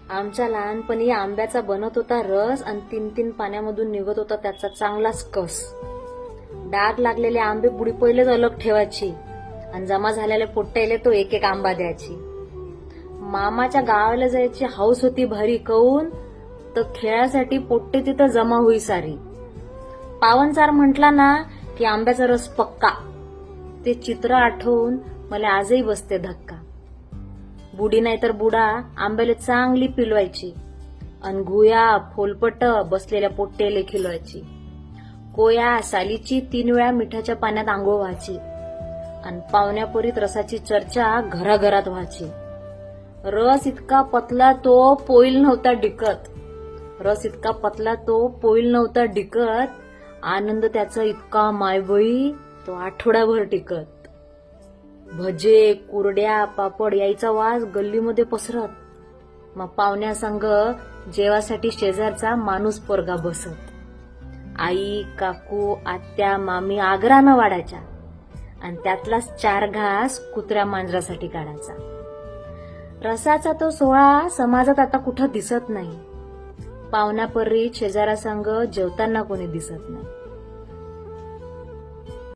आमच्या लहानपणी आंब्याचा बनत होता रस आणि 3-3 पाण्यामधून निघत होता त्याचा चांगलाच कस. डाग लागलेले आंबे बुडी पहिलेच अलग ठेवायची आणि जमा झालेले पोट्ट्याले तो एक एक आंबा द्यायची. मामाच्या गावाला जायची हौस होती भारी. कौन तर खेळासाठी पोट्टे तिथं जमा होई सारी. पावनचार म्हटला ना की आंब्याचा रस पक्का. ते चित्र आठवून मला आजही बसते धक्का. बुडी नाही तर बुडा आंब्याला चांगली पिलवायची अन घुया फोलपट बसलेल्या पोट्टेले खिलवायची. कोया सालीची 3 वेळा मिठाच्या पाण्यात आंघोळ व्हायची आणि पाहुण्यापरीत रसाची चर्चा घराघरात व्हायची. रस इतका पतला तो पोईल नव्हता डिकत. रस इतका पतला तो पोईल नव्हता डिकत. आनंद त्याचा इतका मायबळी तो आठवडाभर टिकत. भजे कुरड्या पापड यायचा वास गल्लीमध्ये पसरत. मग पाहुण्यासंग जेवासाठी शेजारचा माणूस पोरगा बसत. आई काकू आत्या मामी आग्रानं वाढायच्या आणि त्यातलाच 4 घास कुत्र्या मांजरासाठी काढायचा. रसाचा तो सोहळा समाजात आता कुठं दिसत नाही. पाहुण्यापरीत शेजारासंग जेवताना कोणी दिसत नाही.